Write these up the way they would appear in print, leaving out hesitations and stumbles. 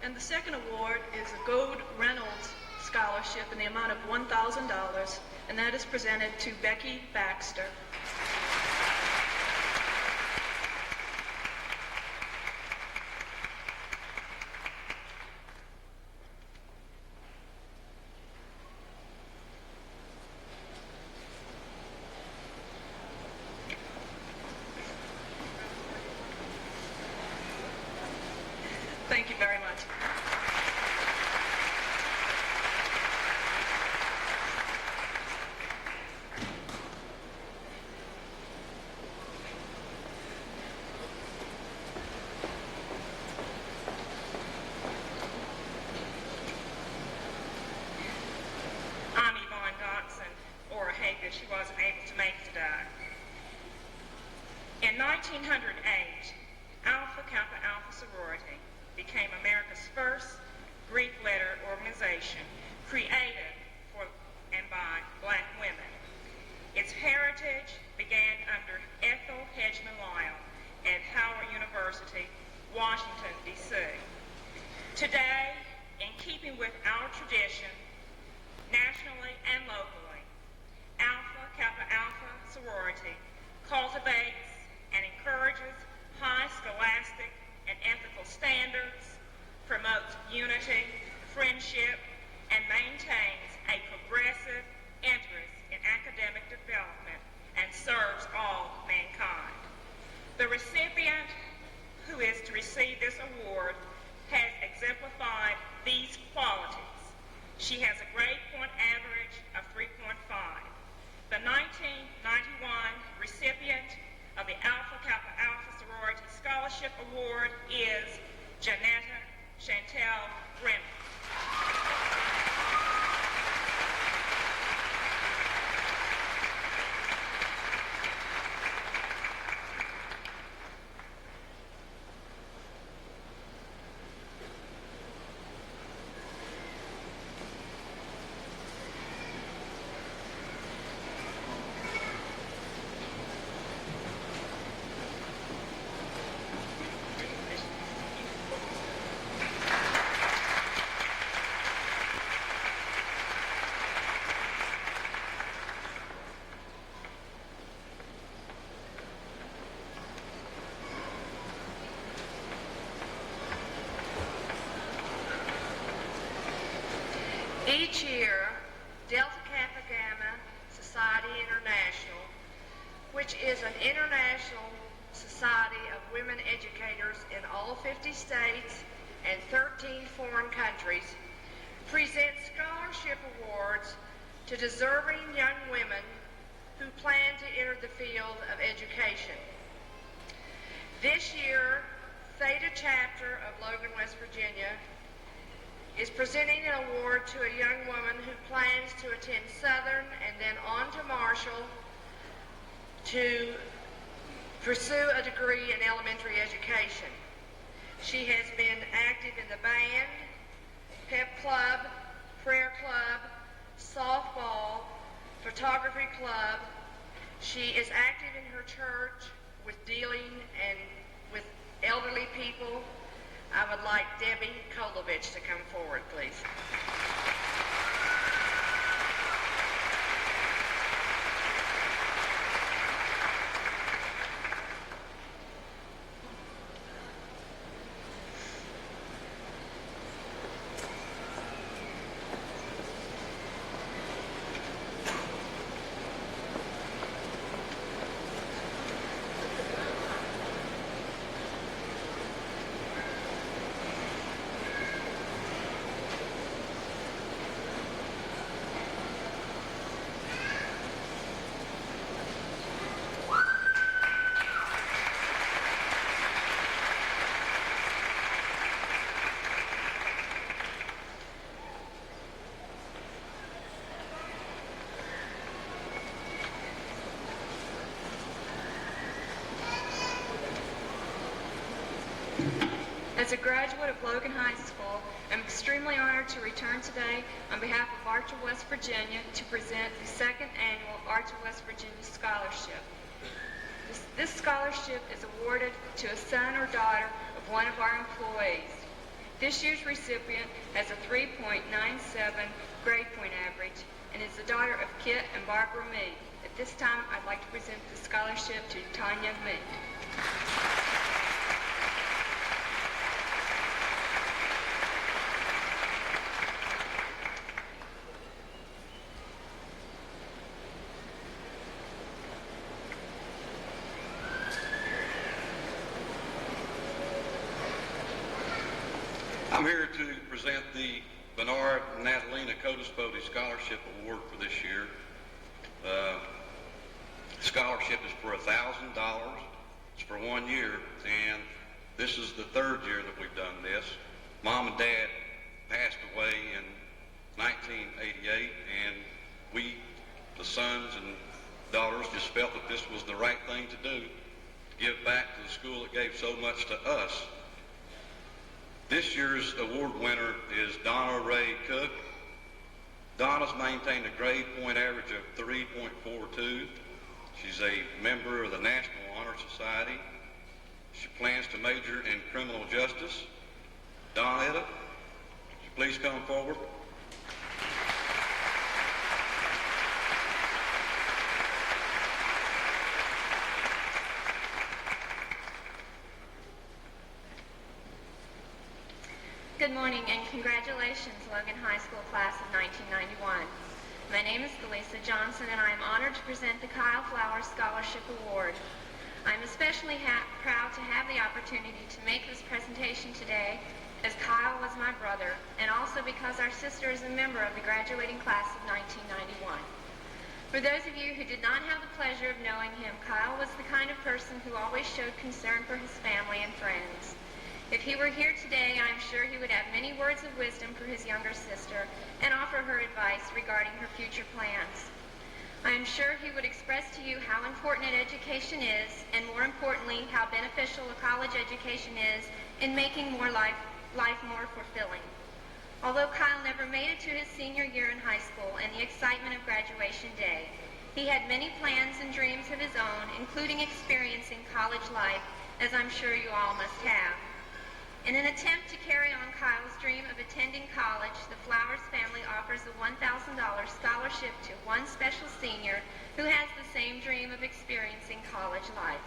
And the second award is a Gold Reynolds Scholarship in the amount of $1,000, and that is presented to Becky Baxter. Thank you very much. She wasn't able to make it today. In 1908, Alpha Kappa Alpha Sorority became America's first Greek letter organization created for and by black women. Its heritage began under Ethel Hedgeman Lyle at Howard University, Washington, D.C. Today, in keeping with our tradition, nationally and locally, Alpha Kappa Alpha Sorority cultivates and encourages high scholastic and ethical standards, promotes unity, friendship, and maintains a progressive interest in academic development and serves all mankind. The recipient who is to receive this award has exemplified these qualities. She has a grade point average of 3.5. The 1991 recipient of the Alpha Kappa Alpha Sorority Scholarship Award is Janetta Chantel Brennan. Each year, Delta Kappa Gamma Society International, which is an international society of women educators in all 50 states and 13 foreign countries, presents scholarship awards to deserving young women who plan to enter the field of education. This year, Theta Chapter of Logan, West Virginia, is presenting an award to a young woman who plans to attend Southern and then on to Marshall to pursue a degree in elementary education. She has been active in the band, pep club, prayer club, softball, photography club. She is active in her church with dealing and with elderly people. I would like Debbie Kolovich to come forward, please. As a graduate of Logan High School, I'm extremely honored to return today on behalf of Archer West Virginia to present the second annual Archer West Virginia Scholarship. This scholarship is awarded to a son or daughter of one of our employees. This year's recipient has a 3.97 grade point average and is the daughter of Kit and Barbara Meade. At this time, I'd like to present the scholarship to Tanya Meade. I'm here to present the Bernard and Natalina Codispoti Scholarship Award for this year. The scholarship is for $1,000. It's for 1 year, and this is the third year that we've done this. Mom and Dad passed away in 1988, and we, the sons and daughters, just felt that this was the right thing to do, to give back to the school that gave so much to us. This year's award winner is Donna Ray Cook. Donna's maintained a grade point average of 3.42. She's a member of the National Honor Society. She plans to major in criminal justice. Donna, would you please come forward? Good morning and congratulations, Logan High School class of 1991. My name is Lisa Johnson and I am honored to present the Kyle Flowers Scholarship Award. I'm especially proud to have the opportunity to make this presentation today as Kyle was my brother and also because our sister is a member of the graduating class of 1991. For those of you who did not have the pleasure of knowing him, Kyle was the kind of person who always showed concern for his family and friends. If he were here today, I'm sure he would have many words of wisdom for his younger sister and offer her advice regarding her future plans. I am sure he would express to you how important an education is, and more importantly, how beneficial a college education is in making life more fulfilling. Although Kyle never made it to his senior year in high school and the excitement of graduation day, he had many plans and dreams of his own, including experiencing college life, as I'm sure you all must have. In an attempt to carry on Kyle's dream of attending college, the Flowers family offers a $1,000 scholarship to one special senior who has the same dream of experiencing college life.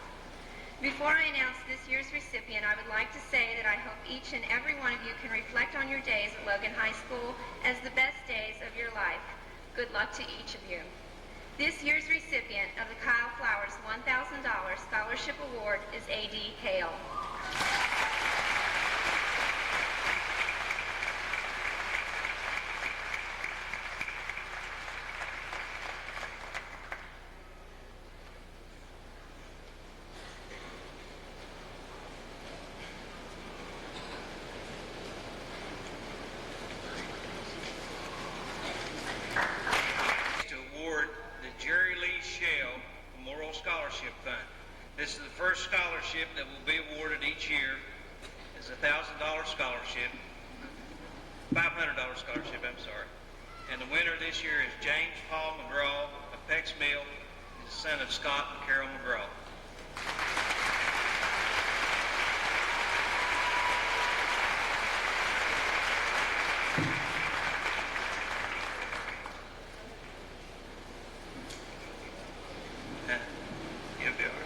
Before I announce this year's recipient, I would like to say that I hope each and every one of you can reflect on your days at Logan High School as the best days of your life. Good luck to each of you. This year's recipient of the Kyle Flowers $1,000 Scholarship Award is A.D. Hale. This is the first scholarship that will be awarded each year. It's a $1,000 scholarship, $500 scholarship, I'm sorry. And the winner this year is James Paul McGraw of Peck's Mill, the son of Scott and Carol McGraw. You'll be all right.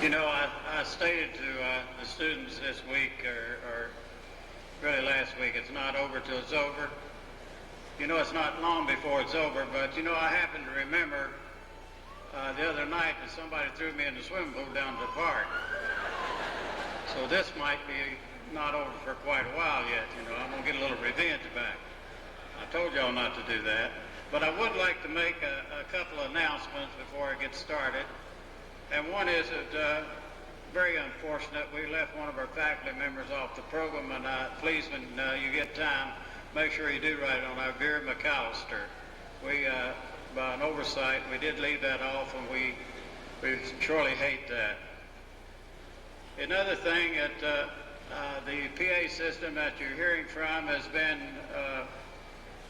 You know, I stated to the students this week, or really last week, it's not over till it's over. You know, it's not long before it's over, but you know, I happen to remember the other night that somebody threw me in the swimming pool down at the park. So this might be not over for quite a while yet. I'm going to get a little revenge back. I told y'all not to do that. But I would like to make a couple of announcements before I get started. And one is that very unfortunate, we left one of our faculty members off the program, and please, when you get time, make sure you do write on our Vera McAllister. We, by an oversight, we did leave that off, and we surely hate that. Another thing that the PA system that you're hearing from has been,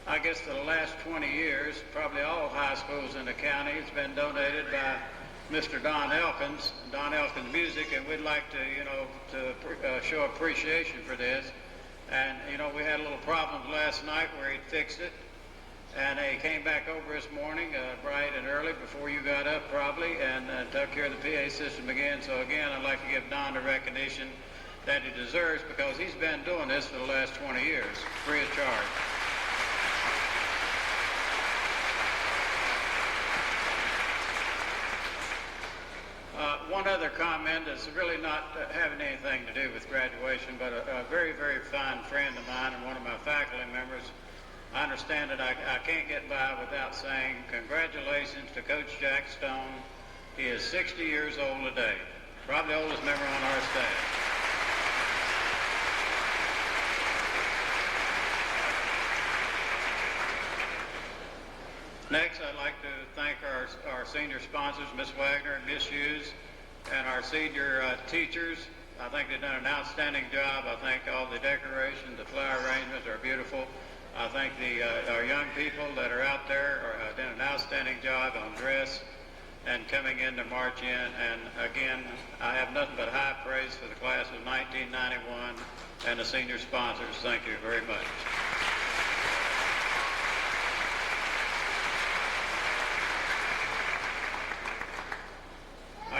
I guess, for the last 20 years, probably all high schools in the county. It's been donated by Mr. Don Elkins Music, and we'd like to show appreciation for this. And, we had a little problem last night where he'd fixed it, and he came back over this morning bright and early before you got up probably, and took care of the PA system again. So again, I'd like to give Don the recognition that he deserves, because he's been doing this for the last 20 years, free of charge. One other comment that's really not having anything to do with graduation, but a very, very fine friend of mine and one of my faculty members. I understand that I can't get by without saying congratulations to Coach Jack Stone. He is 60 years old today, probably the oldest member on our staff. Next, I'd like to thank our senior sponsors, Ms. Wagner and Ms. Hughes, and our senior teachers. I think they've done an outstanding job. I think all the decorations, the flower arrangements are beautiful. I think our young people that are out there are doing an outstanding job on dress and coming in to march in. And again, I have nothing but high praise for the class of 1991 and the senior sponsors. Thank you very much.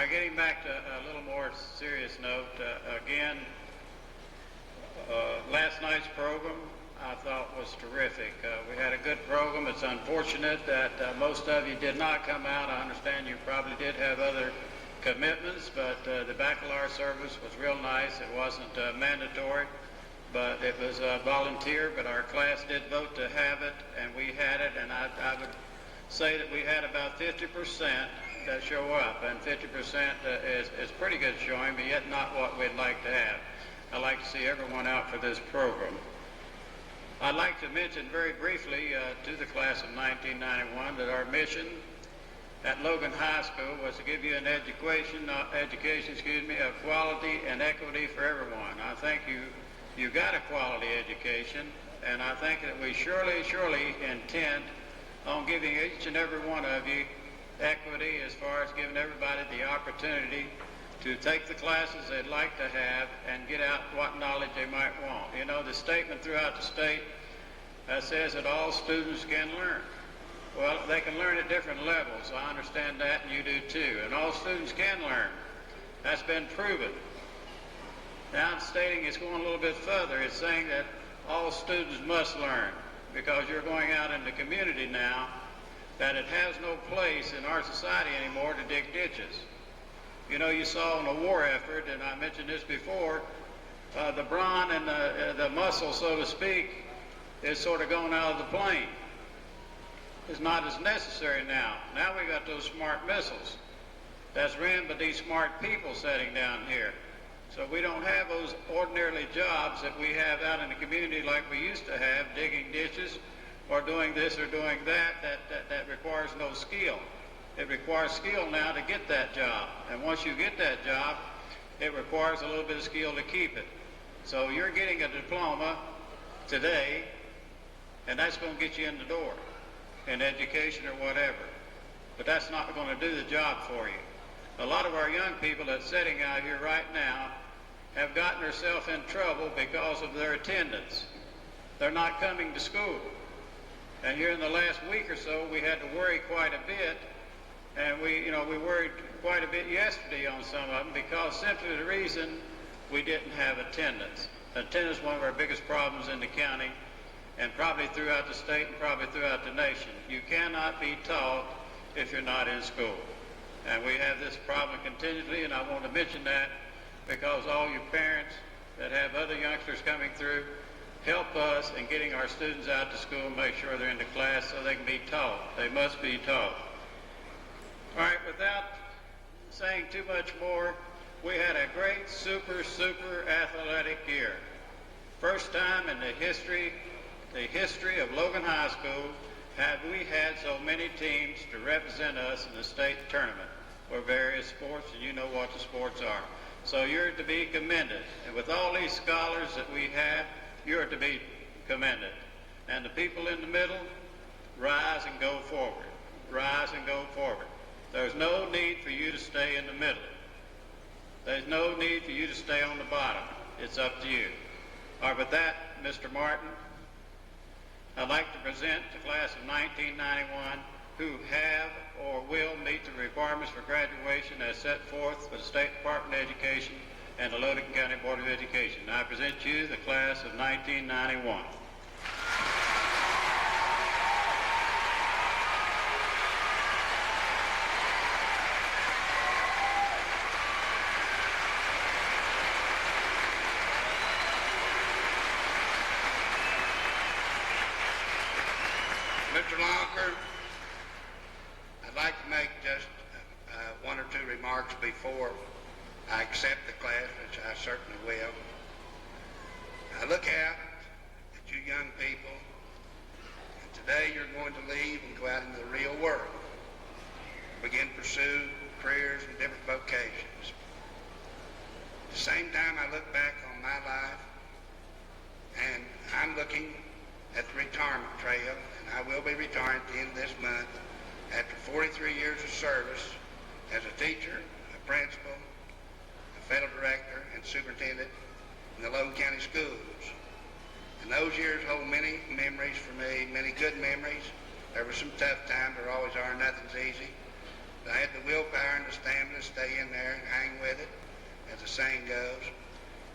Getting back to a little more serious note, again, last night's program I thought was terrific. We had a good program. It's unfortunate that most of you did not come out. I understand you probably did have other commitments, but the baccalaureate service was real nice. It wasn't mandatory, but it was volunteer, but our class did vote to have it, and we had it, and I would say that we had about 50% that show up, and 50% is pretty good showing, but yet not what we'd like to have. I'd like to see everyone out for this program. I'd like to mention very briefly to the class of 1991 that our mission at Logan High School was to give you an education of quality and equity for everyone. I think you got a quality education, and I think that we surely intend on giving each and every one of you equity as far as giving everybody the opportunity to take the classes they'd like to have and get out what knowledge they might want. The statement throughout the state says that all students can learn. Well, they can learn at different levels. I understand that, and you do too. And all students can learn. That's been proven. Now it's stating it's going a little bit further. It's saying that all students must learn, because you're going out in the community now that it has no place in our society anymore to dig ditches. You saw in the war effort, and I mentioned this before, the brawn and the muscle, so to speak, is sort of going out of the plane. It's not as necessary now. Now we got those smart missiles that's ran by these smart people sitting down here. So we don't have those ordinarily jobs that we have out in the community like we used to have, digging ditches or doing this or doing that requires no skill. It requires skill now to get that job. And once you get that job, it requires a little bit of skill to keep it. So you're getting a diploma today, and that's going to get you in the door in education or whatever. But that's not going to do the job for you. A lot of our young people that's sitting out here right now have gotten themselves in trouble because of their attendance. They're not coming to school. And here in the last week or so, we had to worry quite a bit, and we worried quite a bit yesterday on some of them, because simply the reason we didn't have attendance. Attendance is one of our biggest problems in the county, and probably throughout the state and probably throughout the nation. You cannot be taught if you're not in school. And we have this problem continually, and I want to mention that because all you parents that have other youngsters coming through help us in getting our students out to school and make sure they're in the class so they can be taught. They must be taught. All right, without saying too much more, we had a great super athletic year. First time in the history of Logan High School have we had so many teams to represent us in the state tournament for various sports, and you know what the sports are. So you're to be commended. And with all these scholars that we have, you're to be commended. And the people in the middle, rise and go forward. Rise and go forward. There's no need for you to stay in the middle. There's no need for you to stay on the bottom. It's up to you. All right, with that, Mr. Martin, I'd like to present the class of 1991 who have or will meet the requirements for graduation as set forth by the State Department of Education and the Logan County Board of Education. I present you the class of 1991. Mr. Lonker, I'd like to make just one or two remarks before I accept the class, which I certainly will. I look out at you young people, and today you're going to leave and go out into the real world, begin to pursue careers in different vocations. At the same time, I look back on my life, and I'm looking at the retirement trail, and I will be retiring at the end of this month after 43 years of service as a teacher, a principal, a fellow director, and superintendent in the Logan County schools. And those years hold many memories for me, many good memories. There were some tough times, there always are, nothing's easy. But I had the willpower and the stamina to stay in there and hang with it, as the saying goes.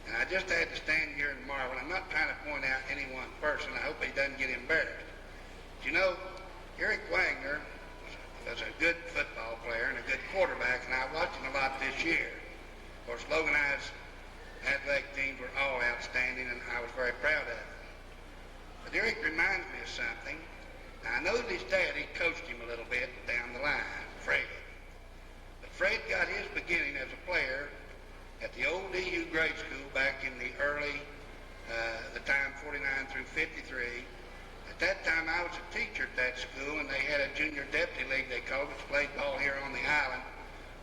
And I just had to stand here and marvel. I'm not trying to point out any one person. I hope he doesn't get embarrassed. But you know, Eric Wagner was a good football player and a good quarterback, and I watched him a lot this year. Of course, Logan High's athletic teams were all outstanding, and I was very proud of them. But Eric reminds me of something. Now, I know that his daddy coached him a little bit down the line, Fred. But Fred got his beginning as a player at the old EU grade school back in the early, the time 49 through 53. At that time, I was a teacher at that school, and they had a junior deputy league, they called it, which played ball here on the island,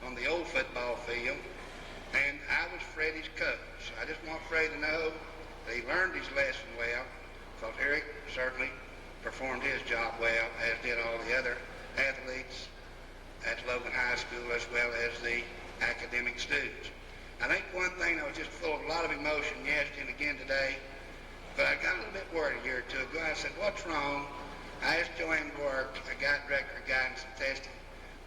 on the old football field, and I was Freddie's coach. I just want Fred to know that he learned his lesson well, because Eric certainly performed his job well, as did all the other athletes at Logan High School, as well as the academic students. I think one thing, I was just full of a lot of emotion yesterday and again today, but I got a little bit worried a year or two ago. I said, what's wrong? I asked Joanne Bork, a director of guidance and testing,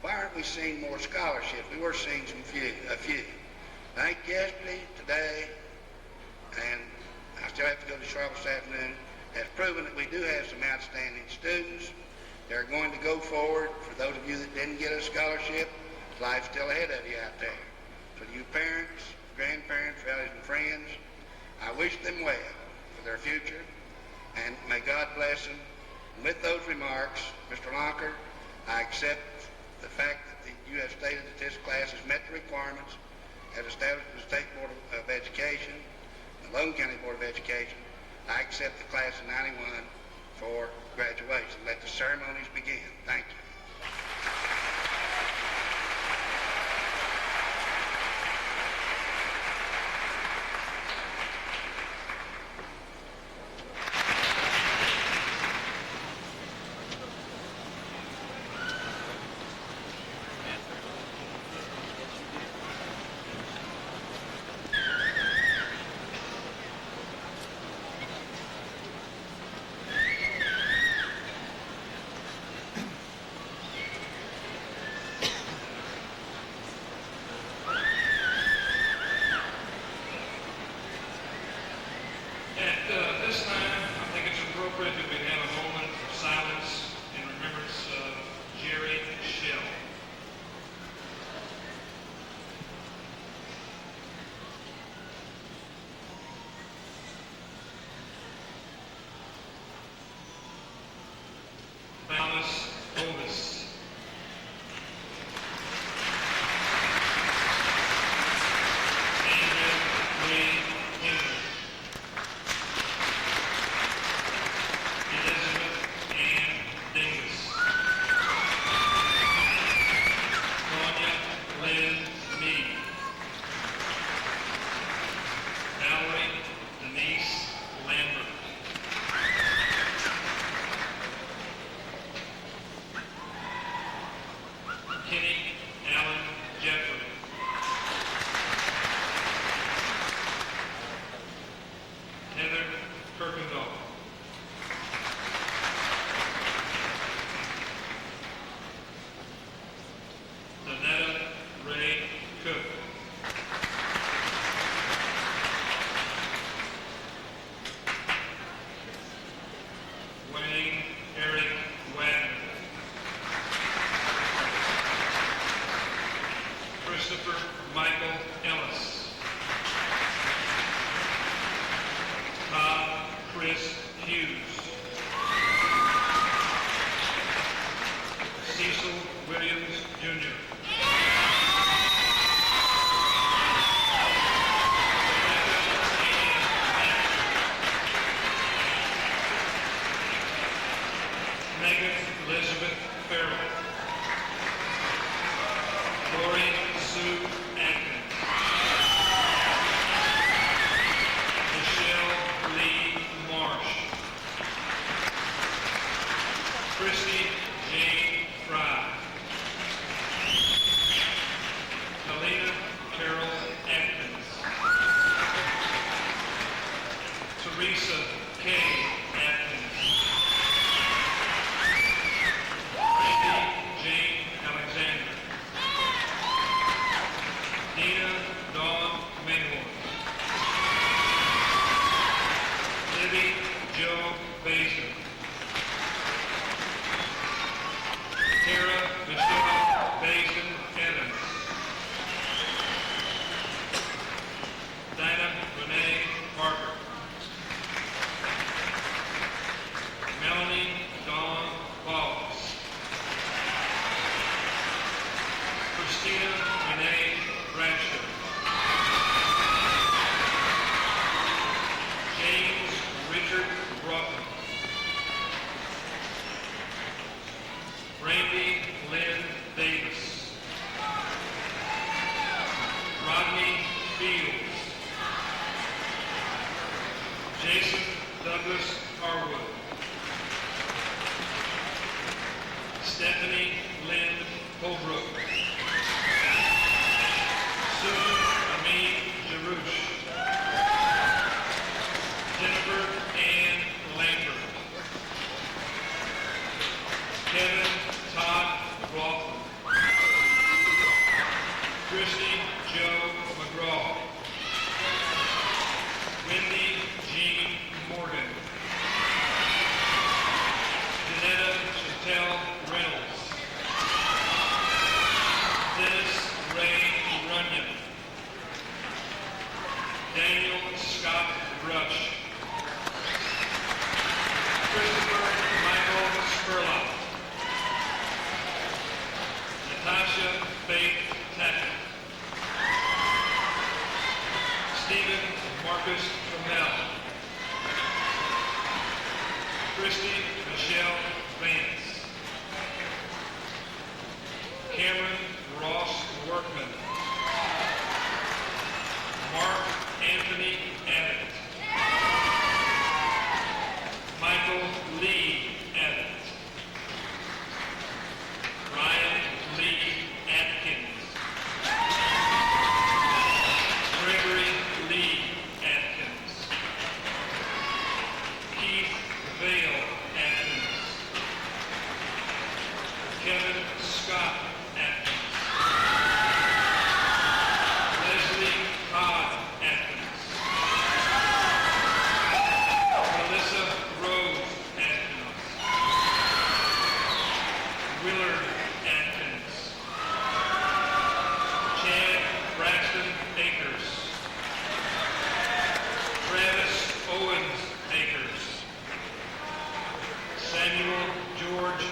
why aren't we seeing more scholarships? We were seeing a few. I think yesterday, today, and I still have to go to Charlotte this afternoon, has proven that we do have some outstanding students. They're going to go forward. For those of you that didn't get a scholarship, life's still ahead of you out there. For you parents, grandparents, relatives, and friends, I wish them well for their future, and may God bless them. And with those remarks, Mr. Lonker, I accept the fact that you have stated that this class has met the requirements as established by the State Board of Education, the Logan County Board of Education. I accept the class of 91 for graduation. Let the ceremonies begin. Thank you. Kirkendall. Donetta Ray Cook. Wayne Eric Wagner. Christopher Michael Ellis. Todd Chris Hughes. Cecil Williams Jr. Megan Elizabeth Farrell. Lori Sue Atkins. Michelle Lee Marsh. Christy Jane Fry. Helena Carol Atkins. Teresa K. Atkins. Randy Jane Alexander. Nina Dawn Mayhorn. Libby Joe Baser. Tara Michelle Basin Evans. Dinah Renee Parker. Melanie Dawn Boggs. Christina Renee Bradshaw. James Richard Broughton. Randy Lynn Davis. Rodney Fields. Jason Douglas Harwood. Stephanie Lynn Holbrook. Susan Amin Jarouche. Jennifer Ann Lambert. Kevin Todd McLaughlin. Christy Joe McGraw. Wendy Jean Morgan. Janetta Chantel Reynolds. Dennis Ray Runyon. Daniel Scott Rush. Christopher Michael Spurlock. Natasha Faith Tackett. Stephen Marcus Trammell. Christy Michelle Vance. Cameron Ross Workman. Mark Anthony Abbott. Michael Lee Abbott. Ryan Lee Atkins. Gregory Lee Atkins. Keith Vale Atkins. Kevin Scott Atkins. Leslie Todd Atkins. Melissa Rose Atkins. Willard Atkins. Chad Braxton Akers. Travis Owens Akers. Samuel George